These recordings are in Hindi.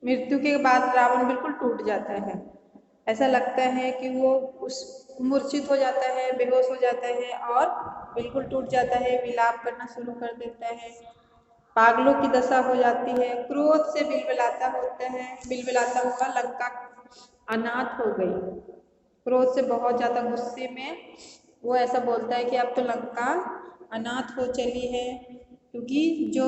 मृत्यु के बाद रावण बिल्कुल टूट जाता है। ऐसा लगता है कि वो उस मूर्छित हो जाता है, बेहोश हो जाता है और बिल्कुल टूट जाता है, विलाप करना शुरू कर देता है, पागलों की दशा हो जाती है, क्रोध से बिलबिलाता होता है, बिलबिलाता हुआ लंका अनाथ हो गई। क्रोध से बहुत ज्यादा गुस्से में वो ऐसा बोलता है कि अब तो लंका अनाथ हो चली है, क्योंकि जो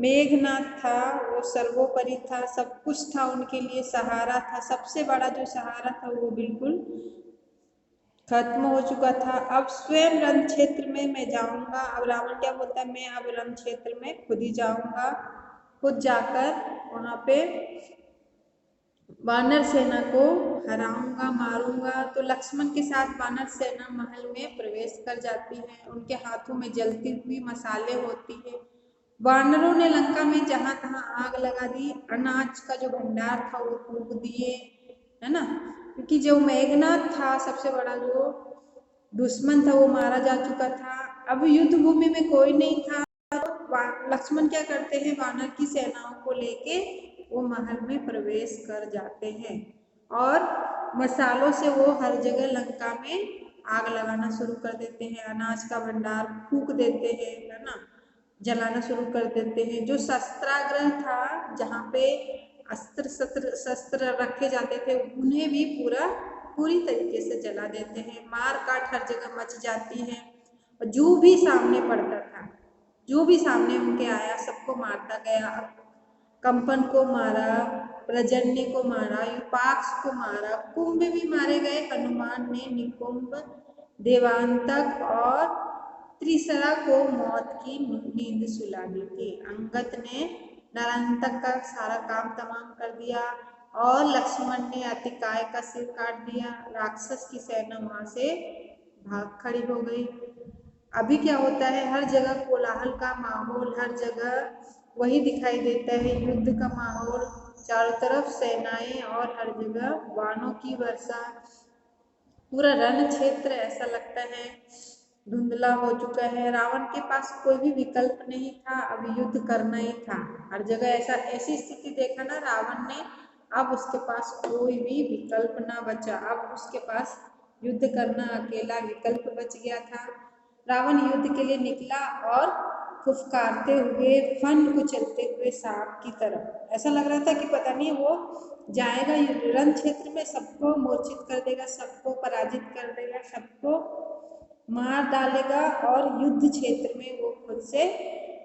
मेघनाथ था वो सर्वोपरि था, सब कुछ था उनके लिए, सहारा था, सबसे बड़ा जो सहारा था वो बिल्कुल खत्म हो चुका था। अब स्वयं रण क्षेत्र में मैं जाऊंगा। अब रावण क्या बोलता है, मैं अब रण क्षेत्र में खुद ही जाऊंगा, खुद जाकर वहां पे वानर सेना को हराऊंगा, मारूंगा। तो लक्ष्मण के साथ वानर सेना महल में प्रवेश कर जाती है। उनके हाथों में जलती हुई मसाले होती है। वानरों ने लंका में जहां तहां आग लगा दी, अनाज का जो भंडार था वो फूंक दिए, है ना, क्योंकि जो मेघनाथ था सबसे बड़ा जो दुश्मन था वो मारा जा चुका था। अब युद्ध भूमि में कोई नहीं था। लक्ष्मण क्या करते हैं, वानर की सेनाओं को लेके वो महल में प्रवेश कर जाते हैं और मसालों से वो हर जगह लंका में आग लगाना शुरू कर देते हैं, अनाज का भंडार फूंक देते हैं, है ना, जलाना शुरू कर देते हैं। जो शस्त्राग्रह था, जहाँ पे अस्त्र शस्त्र शस्त्र रखे जाते थे, उन्हें भी पूरी तरीके से जला देते हैं। मार काट हर जगह मच जाती है और जो भी सामने पड़ता था, जो भी सामने उनके आया, सबको मारता गया। कंपन को मारा, प्रजन्य को मारा, युपाक्ष को मारा, कुंभ भी मारे गए। हनुमान ने निकुंभ, देवांतक और त्रिसरा को मौत की नींद सुला दी थी। अंगद ने नरांतक का सारा काम तमाम कर दिया और लक्ष्मण ने अतिकाय का सिर काट दिया। राक्षस की सेना वहां से भाग खड़ी हो गई। अभी क्या होता है, हर जगह कोलाहल का माहौल, हर जगह वही दिखाई देता है, युद्ध का माहौल, चारों तरफ सेनाएं और हर जगह बाणों की वर्षा। पूरा रण क्षेत्र ऐसा लगता है धुंधला हो चुका है। रावण के पास कोई भी विकल्प नहीं था, अब युद्ध करना ही था। हर जगह ऐसी स्थिति देखा ना रावण ने, अब उसके पास कोई भी विकल्प ना बचा। अब उसके पास युद्ध करना अकेला विकल्प बच गया था। रावण युद्ध के लिए निकला और फुफकारते हुए, फन कुचलते हुए सांप की तरह। ऐसा लग रहा था कि पता नहीं वो जाएगा रण क्षेत्र में, सबको मूर्छित कर देगा, सबको पराजित कर देगा, सबको मार डालेगा और युद्ध क्षेत्र में वो खुद से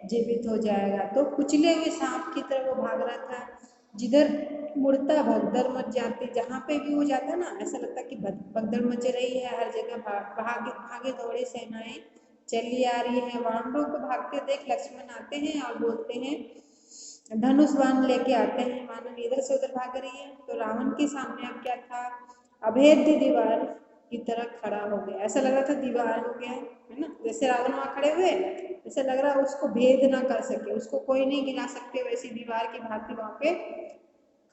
जीवित हो जाएगा। तो कुचले हुए सांप की तरह वो भाग रहा था। जिधर मुड़ता भगदड़ मच जाती, जहाँ पे भी वो जाता ना, ऐसा लगता कि भगदड़ मच रही है। हर जगह भागे भागे दौड़े सेनाएं चली आ रही है। वानरों को भागते देख लक्ष्मण आते हैं और बोलते हैं, धनुष बाण लेके आते हैं, मानो इधर से उधर भाग रही है। तो रावण के सामने अब क्या था, अभेद्य दीवार की तरह खड़ा हो गया। ऐसा लग रहा था दीवार हो गया, है ना, जैसे रावण वहां खड़े हुए, ऐसा लग रहा है उसको भेद ना कर सके, उसको कोई नहीं गिरा सकते, वैसी दीवार की भांति वहां पे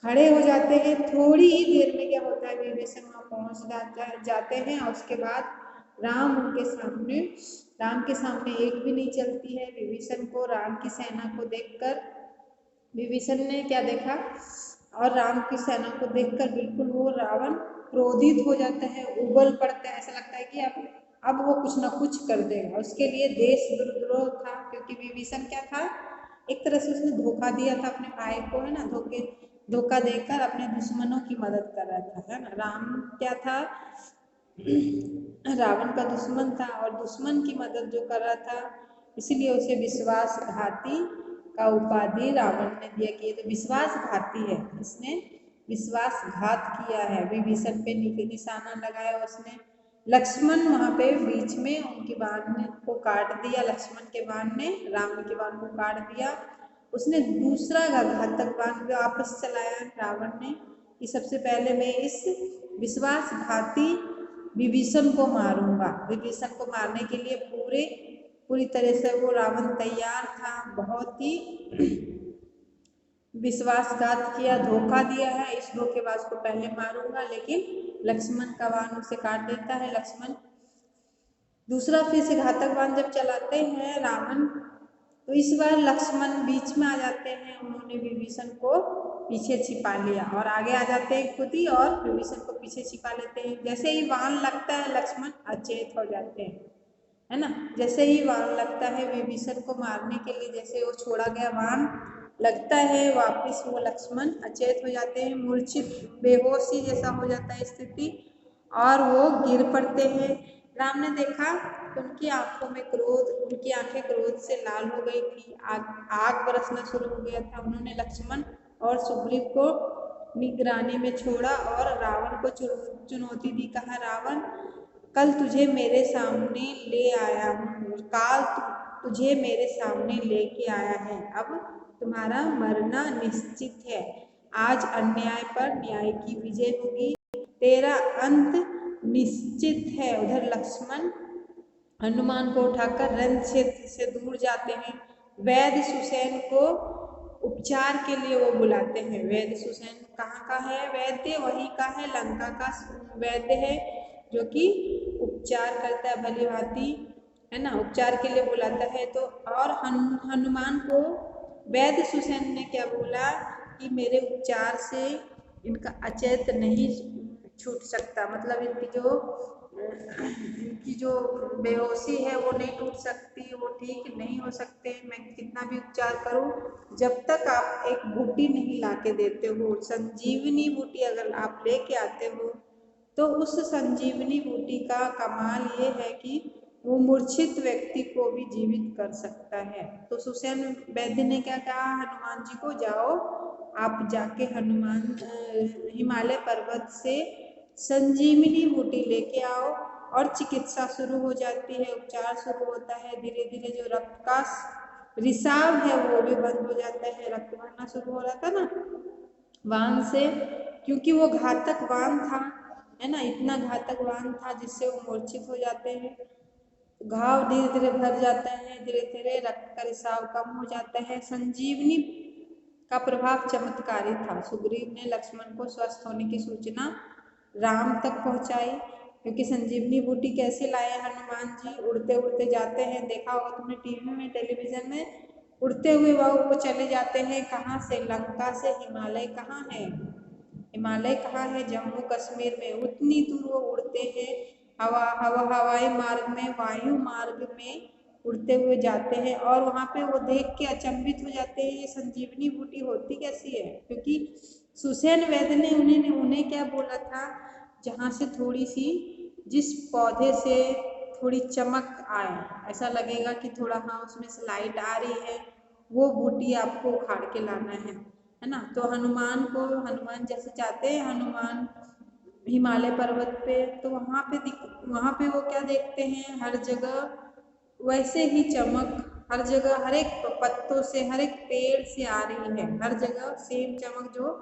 खड़े हो जाते हैं। थोड़ी ही देर में क्या होता है, विभीषण वहां पहुंच जाते हैं और उसके बाद राम के सामने एक भी नहीं चलती है। विभीषण को, राम की सेना को देखकर, विभीषण ने क्या देखा, और राम की सेना को देखकर बिल्कुल वो रावण क्रोधित हो जाता है, उबल पड़ता है। ऐसा लगता है कि अब वो कुछ ना कुछ कर देगा। उसके लिए देशद्रोह था, क्योंकि विभीषण क्या था, एक तरह से उसने धोखा दिया था अपने भाई को, है ना, धोखा देकर अपने दुश्मनों की मदद कर रहा था, है ना। राम क्या था, रावण का दुश्मन था और दुश्मन की मदद जो कर रहा था, इसलिए उसे विश्वासघाती का उपाधि रावण ने दिया कि ये तो विश्वासघाती है, इसने विश्वासघात किया है। विभीषण पे निशाना लगाया उसने। लक्ष्मण वहां पे बीच में उनके बाण को काट दिया, लक्ष्मण के बाण ने रावण के बाण को काट दिया। उसने दूसरा घातक बाण वापस चलाया रावण ने कि सबसे पहले मैं इस विश्वासघाती विभीषण को मारूंगा। विभीषण को मारने के लिए पूरी तरह से वो रावण तैयार था, बहुत ही विश्वासघात किया, धोखा दिया है, इस धोखेबाज को पहले मारूंगा। लेकिन लक्ष्मण का बाण उसे काट देता है। लक्ष्मण दूसरा फिर से घातक बाण जब चलाते हैं रावण, तो इस बार लक्ष्मण बीच में आ जाते हैं। उन्होंने विभीषण को पीछे छिपा लिया और आगे आ जाते हैं खुद ही और विभीषण को पीछे छिपा लेते हैं। जैसे ही बाण लगता है लक्ष्मण अचेत हो जाते हैं, है ना। जैसे ही बाण लगता है विभीषण को मारने के लिए, जैसे वो छोड़ा गया बाण लगता है वापिस वो लक्ष्मण अचेत हो जाते हैं, मूर्छित बेहोशी जैसा हो जाता है स्थिति और वो गिर पड़ते हैं। राम ने देखा तो उनकी आंखों में क्रोध, उनकी आंखें क्रोध से लाल हो गई थी, आग बरसना शुरू हो गया था। उन्होंने लक्ष्मण और सुग्रीव को निगरानी में छोड़ा और रावण को चुनौती दी। कहा, रावण कल तुझे मेरे सामने ले आया हूँ, काल तुझे मेरे सामने लेके आया है, अब तुम्हारा मरना निश्चित है। आज अन्याय पर न्याय की विजय होगी, तेरा अंत निश्चित है। उधर लक्ष्मण हनुमान को उठाकर रण क्षेत्र से दूर जाते हैं। वैद्य सुसैन को उपचार के लिए वो बुलाते हैं। वैद्य सुसैन कहाँ का है? वैद्य वही का है, लंका का वैद्य है जो कि उपचार करता है भली भांति, है ना, उपचार के लिए बुलाता है। तो और हनुमान को वैद्य सुसैन ने क्या बोला कि मेरे उपचार से इनका अचेत नहीं छूट सकता, मतलब इनकी जो बेहोशी है वो नहीं टूट सकती, वो ठीक नहीं हो सकते, मैं कितना भी उपचार करूं, जब तक आप एक बूटी नहीं ला के देते हो, संजीवनी बूटी अगर आप लेके आते हो, तो उस संजीवनी बूटी का कमाल ये है कि वो मूर्छित व्यक्ति को भी जीवित कर सकता है। तो सुसैन वैद्य ने क्या कहा हनुमान जी को, जाओ आप जाके हिमालय पर्वत से संजीवनी बूटी लेके आओ और चिकित्सा शुरू हो जाती है, उपचार शुरू होता है। धीरे धीरे जो रक्त का रिसाव है वो भी बंद हो जाता है, रक्त बहना शुरू हो रहा था ना बाण से, क्योंकि वो घातक बाण था, है ना, इतना घातक बाण था जिससे वो मूर्छित हो जाते हैं। घाव धीरे धीरे भर जाता है, धीरे धीरे रक्त का रिसाव कम हो जाता है। संजीवनी का प्रभाव चमत्कारी था। सुग्रीव ने लक्ष्मण को स्वस्थ होने की सूचना राम तक पहुंचाई, क्योंकि संजीवनी बूटी कैसे लाए हनुमान जी, उड़ते उड़ते जाते हैं, देखा होगा तुमने टीवी में, टेलीविजन में, उड़ते हुए वो चले जाते हैं। कहाँ से? लंका से। हिमालय कहाँ है? हिमालय कहाँ है? जम्मू कश्मीर में। उतनी दूर वो उड़ते हैं, हवाई मार्ग में, वायु मार्ग में उड़ते हुए जाते हैं और वहाँ पे वो देख के अचंभित हो जाते हैं, ये संजीवनी बूटी होती कैसी है, क्योंकि सुसैन वैद्य ने उन्हें क्या बोला था, जहाँ से थोड़ी सी, जिस पौधे से थोड़ी चमक आए, ऐसा लगेगा कि थोड़ा हाँ उसमें से लाइट आ रही है, वो बूटी आपको उखाड़ के लाना है ना। तो हनुमान जैसे चाहते हैं, हनुमान हिमालय पर्वत पे, तो वहाँ पे वो क्या देखते हैं, हर जगह वैसे ही चमक, हर जगह हर एक पत्तों से, हर एक पेड़ से आ रही है, हर जगह सेम चमक जो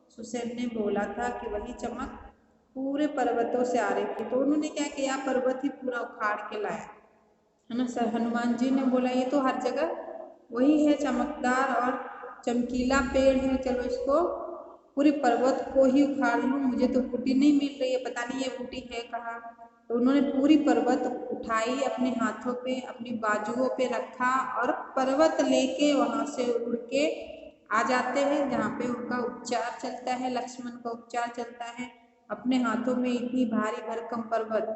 सुसैन ने बोला था कि वही चमक पूरे पर्वतों से आ रही थी। तो उन्होंने क्या किया, पर्वत ही पूरा उखाड़ के लाया, है ना। सर हनुमान जी ने बोला ये तो हर जगह वही है, चमकदार और चमकीला पेड़ है, चलो इसको पूरे पर्वत को ही उखाड़ लूँ, मुझे तो बूटी नहीं मिल रही है, पता नहीं ये बूटी है कहाँ। तो उन्होंने पूरी पर्वत उठाई, अपने हाथों पे, अपनी बाजुओं पे रखा और पर्वत लेके वहाँ से उड़ के आ जाते हैं जहाँ पे उनका उपचार चलता है, लक्ष्मण का उपचार चलता है। अपने हाथों में इतनी भारी भरकम पर्वत,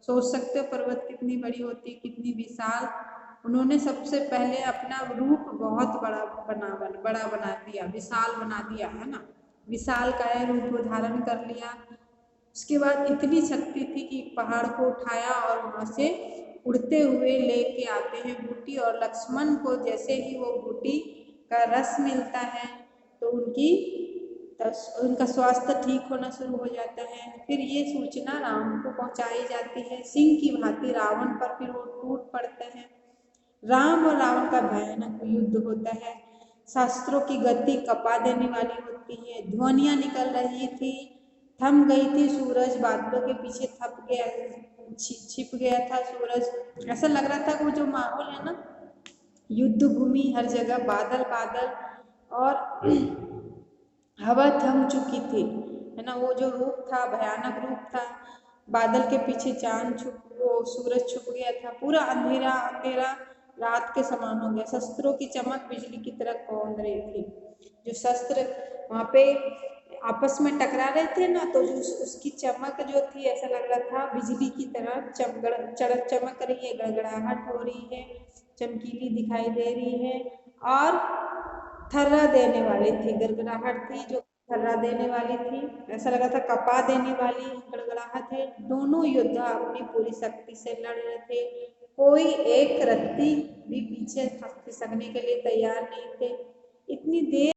सोच सकते हो पर्वत कितनी बड़ी होती, कितनी विशाल। उन्होंने सबसे पहले अपना रूप बहुत बड़ा बना दिया, विशाल बना दिया, है ना, विशाल काय रूप धारण कर लिया। उसके बाद इतनी शक्ति थी कि पहाड़ को उठाया और वहाँ से उड़ते हुए लेके आते हैं बूटी, और लक्ष्मण को जैसे ही वो बूटी का रस मिलता है तो उनका स्वास्थ्य ठीक होना शुरू हो जाता है। फिर ये सूचना राम को पहुंचाई जाती है। सिंह की भांति रावण पर फिर वो टूट पड़ते हैं। राम और रावण का भयानक युद्ध होता है। शस्त्रों की गति कपा देने वाली होती है, ध्वनियां निकल रही थी, थम गई थी, सूरज बादलों के पीछे छिप गया था सूरज। ऐसा लग रहा था कि वो जो माहौल है ना, युद्ध भूमि, हर जगह बादल बादल और हवा थम चुकी थी, है ना। वो जो रूप था, भयानक रूप था, बादल के पीछे चांद वो सूरज छुप गया था, पूरा अंधेरा अंधेरा रात के समान हो गया। शस्त्रों की चमक बिजली की तरह कौंध रही थी। जो शस्त्र वहाँ पे आपस में टकरा रहे थे ना, तो जो उसकी चमक जो थी ऐसा लग रहा था बिजली की तरह चमक रही है, गड़गड़ाहट हो रही है, चमकीली दिखाई दे रही है और थर्रा देने वाली थी, गड़गड़ाहट थी जो थर्रा देने वाली थी, ऐसा लगा था कपा देने वाली गड़गड़ाहट है। दोनों योद्धा अपनी पूरी शक्ति से लड़ रहे थे, कोई एक रत्ती भी पीछे खिसकने के लिए तैयार नहीं थे। इतनी देर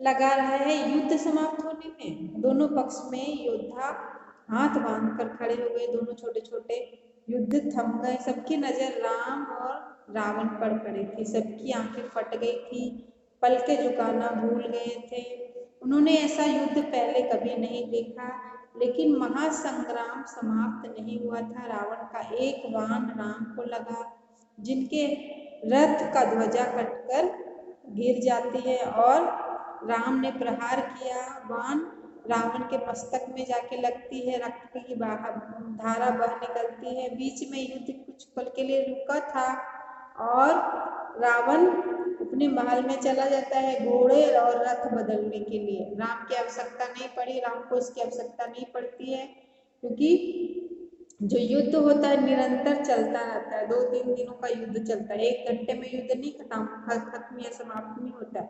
लगा रहा है युद्ध समाप्त होने में। दोनों पक्ष में योद्धा हाथ बांधकर खड़े हो गए, दोनों छोटे छोटे युद्ध थम गए। सबकी नजर राम और रावण पर पड़ी थी, सबकी आंखें फट गई थी, पलके झुकाना भूल गए थे। उन्होंने ऐसा युद्ध पहले कभी नहीं देखा, लेकिन महासंग्राम समाप्त नहीं हुआ था। रावण का एक बाण राम को लगा, जिनके रथ का ध्वजा कटकर गिर जाती है और राम ने प्रहार किया। बाण रावण के मस्तक में जाके लगती है, रक्त की धारा बह निकलती है। बीच में युद्ध कुछ पल के लिए रुका था और रावण अपने महल में चला जाता है घोड़े और रथ बदलने के लिए। राम की आवश्यकता नहीं पड़ी, राम को इसकी आवश्यकता नहीं पड़ती है, क्योंकि जो युद्ध होता है निरंतर चलता रहता है। 2-3 दिनों का युद्ध चलता है, 1 घंटे में युद्ध नहीं खत्म या समाप्त नहीं होता।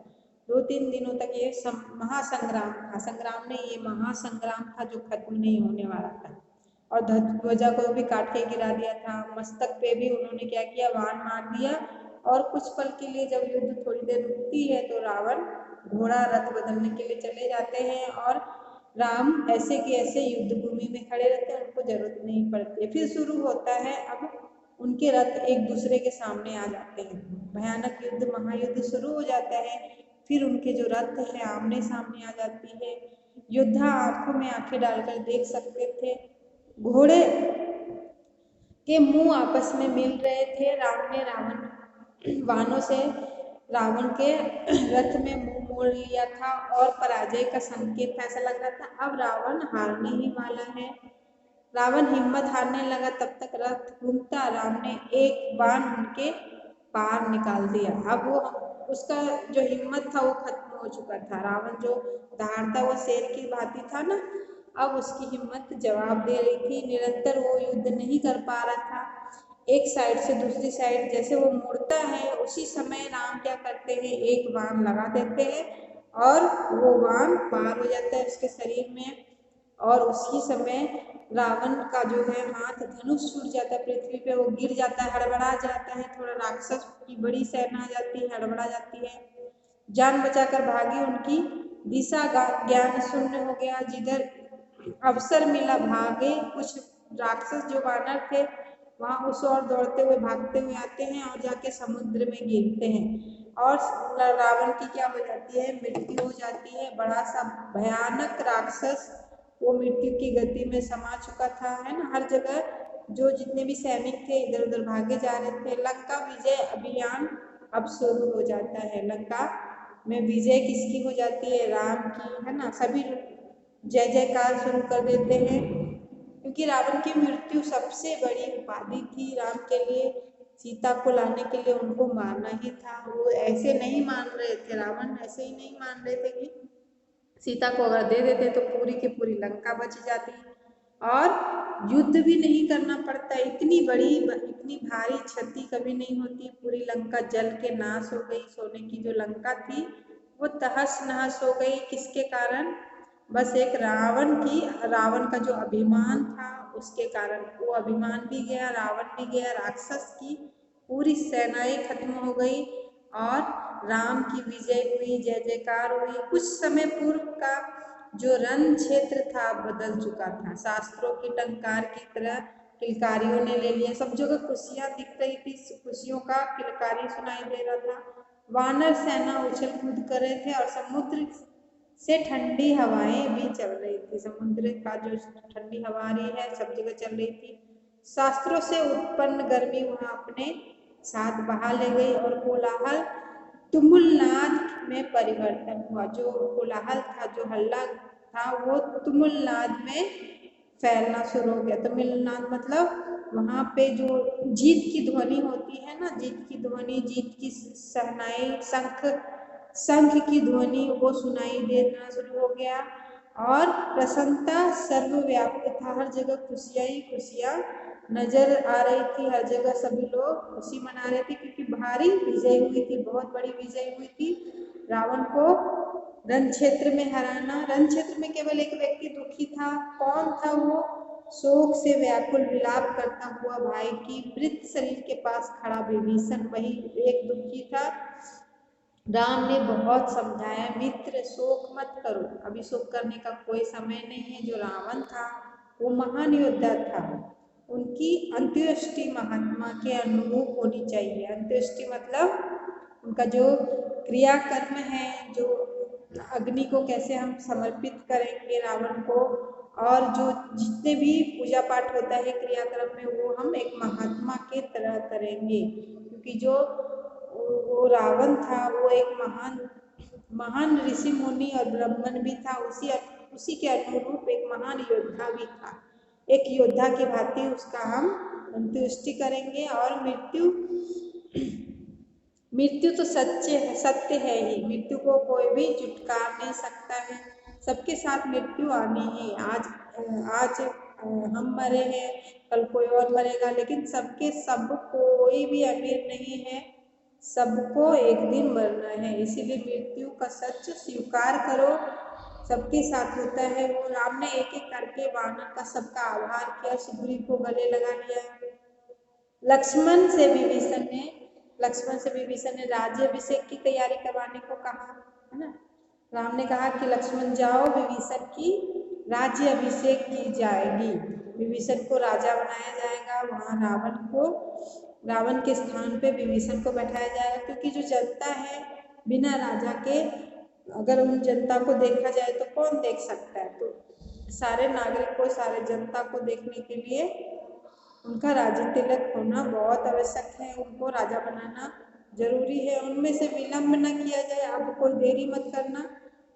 2-3 दिनों तक ये महासंग्राम था। संग्राम नहीं, ये महासंग्राम था जो खत्म नहीं होने वाला था। और ध्वजा को भी काट के गिरा दिया था। मस्तक पे भी उन्होंने क्या किया, बाण मार दिया। और कुछ पल के लिए जब युद्ध थोड़ी देर रुकती है तो रावण घोड़ा रथ बदलने के लिए चले जाते हैं और राम ऐसे के ऐसे युद्ध भूमि में खड़े रहते हैं, उनको जरूरत नहीं पड़ती। फिर शुरू होता है, अब उनके रथ एक दूसरे के सामने आ जाते हैं, भयानक युद्ध महायुद्ध शुरू हो जाता है। फिर उनके जो रथ है आमने सामने आ जाती है, योद्धा आंखों में आंखें डालकर देख सकते थे। घोड़े के मुंह आपस में मिल रहे थे। राम ने रावण वाहनों से रावण के रथ में मुंह मोड़ लिया था और पराजय का संकेत ऐसा लग रहा था अब रावण हारने ही वाला है। रावण हिम्मत हारने लगा, तब तक रथ घूमता। राम ने एक बाण उनके पार निकाल दिया। अब वो उसका जो हिम्मत था वो खत्म हो चुका था। रावण जो दहाड़ता वो शेर की भांति था ना, अब उसकी हिम्मत जवाब दे रही थी। निरंतर वो युद्ध नहीं कर पा रहा था, एक साइड से दूसरी साइड जैसे वो मुड़ता है, उसी समय राम क्या करते हैं, एक बाण लगा देते हैं और वो बाण पार हो जाता है उसके शरीर में। और उसी समय रावण का जो है हाथ धनुष छूट जाता है पृथ्वी पे, वो गिर जाता है, हड़बड़ा जाता है। थोड़ा राक्षस की बड़ी सेना आ जाती है, हड़बड़ा जाती है, जान बचाकर भागी। उनकी दिशा ज्ञान शून्य हो गया, जिधर अवसर मिला भागे। कुछ राक्षस जो वानर थे वहां उस ओर दौड़ते हुए भागते हुए आते हैं और जाके समुद्र में गिरते हैं और रावण की क्या हो जाती है, मृत्यु हो जाती है। बड़ा सा भयानक राक्षस वो मृत्यु की गति में समा चुका था, है ना। हर जगह जो जितने भी सैनिक थे इधर उधर भागे जा रहे थे। लंका विजय अभियान अब शुरू हो जाता है। लंका में विजय किसकी हो जाती है, राम की, है ना। सभी जय जयकार शुरू कर देते हैं, क्योंकि रावण की मृत्यु सबसे बड़ी उपाधि थी राम के लिए। सीता को लाने के लिए उनको मारना ही था। वो ऐसे नहीं मान रहे थे, रावण ऐसे ही नहीं मान रहे थे कि सीता को अगर दे देते तो पूरी की पूरी लंका बच जाती और युद्ध भी नहीं करना पड़ता। इतनी भारी क्षति कभी नहीं होती। पूरी लंका जल के नाश हो गई। सोने की जो लंका थी वो तहस नहस हो गई। किसके कारण, बस एक रावण का जो अभिमान था उसके कारण। वो अभिमान भी गया, रावण भी गया, राक्षस की पूरी सेनाएं खत्म हो गई और राम की विजय हुई, जय जयकार हुई। कुछ समय पूर्व का जो रण क्षेत्र था बदल चुका था। शास्त्रों की टंकार की तरह किलकारियों ने ले लिया। सब जगह खुशियां दिख रही थी, खुशियों का किलकारी सुनाई दे रहा था। वानर सेना उछल कूद कर रहे थे और समुद्र से ठंडी हवाएं भी चल रही थी। समुद्र का जो ठंडी हवा आ रही है सब जगह चल रही थी। शास्त्रों से उत्पन्न गर्मी वहां अपने साथ बहा ले गई और कोलाहल तुमुलनाद में परिवर्तन हुआ। जो कोलाहल था, जो हल्ला था, वो तुमुलनाद में फैलना शुरू हो गया। तुमुलनाद मतलब वहां पे जो जीत की ध्वनि होती है ना, जीत की ध्वनि, जीत की शहनाई, शंख शंख की ध्वनि वो सुनाई देना शुरू हो गया और प्रसन्नता सर्वव्याप्त था। हर जगह खुशियां ही खुशियां नजर आ रही थी। हर जगह सभी लोग खुशी मना रहे थे क्योंकि भारी विजय हुई थी, बहुत बड़ी विजय हुई थी। रावण को रण क्षेत्र में हराना। रण क्षेत्र में केवल एक व्यक्ति दुखी था। कौन था वो? शोक से व्याकुल विलाप करता हुआ भाई की मृत शरीर के पास खड़ा विभीषण, वही एक दुखी था। राम ने बहुत समझाया, मित्र शोक मत करो, अभी शोक करने का कोई समय नहीं है। जो रावण था वो महान योद्धा था, उनकी अंत्येष्टि महात्मा के अनुरूप होनी चाहिए। अंत्येष्टि मतलब उनका जो क्रियाकर्म है, जो अग्नि को कैसे हम समर्पित करेंगे रावण को, और जो जितने भी पूजा पाठ होता है क्रियाक्रम में, वो हम एक महात्मा के तरह करेंगे। क्योंकि जो वो रावण था वो एक महान ऋषि मुनि और ब्राह्मण भी था। उसी के अनुरूप एक महान योद्धा भी था। एक योद्धा की भांति उसका हम अंत्येष्टि करेंगे। और मृत्यु तो सत्य है ही, मृत्यु को कोई भी झुटकार नहीं सकता है। सबके साथ मृत्यु आनी है। आज हम मरे हैं, कल कोई और मरेगा, लेकिन सब कोई भी अमीर नहीं है, सबको एक दिन मरना है। इसीलिए मृत्यु का सच स्वीकार करो, सबके साथ होता है वो। राम ने एक एक करके वानर का सबका आभार किया, सुग्रीव को गले लगा लिया। लक्ष्मण से विभीषण ने राज्याभिषेक की तैयारी करवाने को कहा, है ना। राम ने कहा कि लक्ष्मण जाओ, विभीषण की राज्याभिषेक की जाएगी, विभीषण को राजा बनाया जाएगा। वहाँ रावण के स्थान पे विभीषण को बैठाया जाएगा। क्योंकि जो जनता है बिना राजा के, अगर उन जनता को देखा जाए तो कौन देख सकता है, तो सारे नागरिक को, सारे जनता को देखने के लिए उनका राज्य तिलक होना बहुत आवश्यक है। उनको राजा बनाना जरूरी है। उनमें से विलंब न किया जाए, अब कोई देरी मत करना।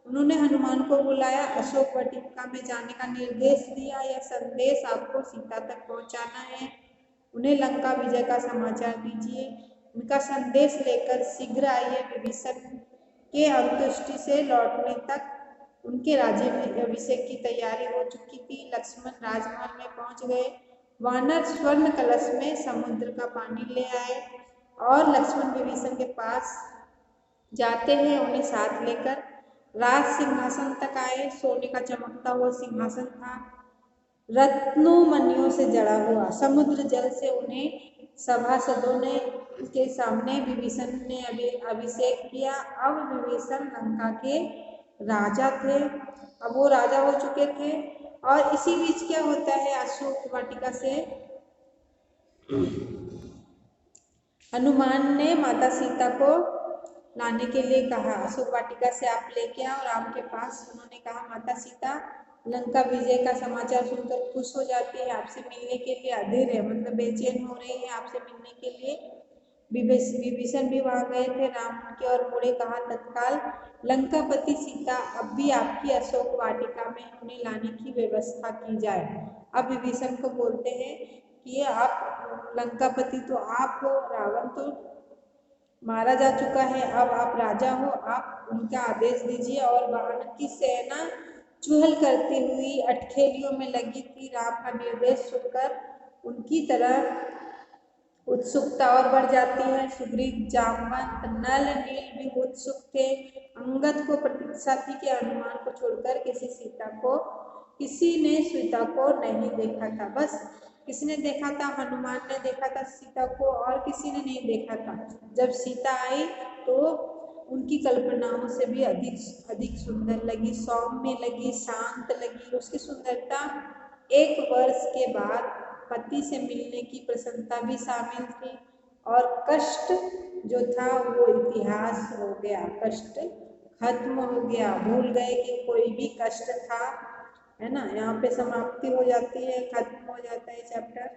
उन्होंने हनुमान को बुलाया, अशोक वाटिका में जाने का निर्देश दिया। यह संदेश आपको सीता तक पहुंचाना है। उन्हें लंका विजय का समाचार दीजिए। उनका संदेश लेकर शीघ्र आइए। विभीषण के अंत्येष्टि से लौटने तक उनके राज्याभिषेक की तैयारी हो चुकी थी। लक्ष्मण राजमहल में पहुंच गए। वानर स्वर्ण कलश में समुद्र का पानी ले आए और लक्ष्मण विभीषण के पास जाते हैं उन्हें साथ लेकर। राज सिंहासन तक आए। सोने का चमकता हुआ सिंहासन था, रत्नों मणियों से जड़ा हुआ। समुद्र जल से उन्हें सभासदों ने के सामने विभीषण ने अभिषेक किया। अब विभीषण लंका के राजा थे, अब वो राजा हो चुके थे। और इसी बीच क्या होता है, अशोक वाटिका से हनुमान ने माता सीता को लाने के लिए कहा। अशोक वाटिका से आप लेके आओ राम के पास। उन्होंने कहा, माता सीता लंका विजय का समाचार सुनकर खुश हो जाती है, आपसे मिलने के लिए अधीर है, मतलब बेचैन हो रही है आपसे मिलने के लिए। विभीषण भी वहां गए थे। राम की ओर मुड़े, कहा, तत्काल लंकापति सीता अब भी आपकी अशोक वाटिका में उन्हें लाने की व्यवस्था की जाए। अब विभीषण को बोलते हैं कि आप लंकापति तो आप हो, रावण तो मारा जा चुका है, अब आप राजा हो, आप उनका आदेश दीजिए। और वानर की सेना चुहल करती हुई अटखेलियों में लगी थी। राम का निर्देश सुनकर उनकी तरह उत्सुकता और बढ़ जाती है। सुग्रीव, जामवंत, नल, नील भी उत्सुक थे। अंगद को प्रतीक्षा थी कि हनुमान को छोड़कर किसी ने सीता को नहीं देखा था। बस किसने देखा था? हनुमान ने देखा था सीता को, और किसी ने नहीं देखा था। जब सीता आई तो उनकी कल्पनाओं से भी अधिक सुंदर लगी, सौम्य लगी, शांत लगी। उसकी सुंदरता 1 वर्ष के बाद पति से मिलने की प्रसन्नता भी शामिल थी। और कष्ट जो था वो इतिहास हो गया, कष्ट खत्म हो गया, भूल गए कि कोई भी कष्ट था, है ना। यहाँ पे समाप्ति हो जाती है, खत्म हो जाता है चैप्टर।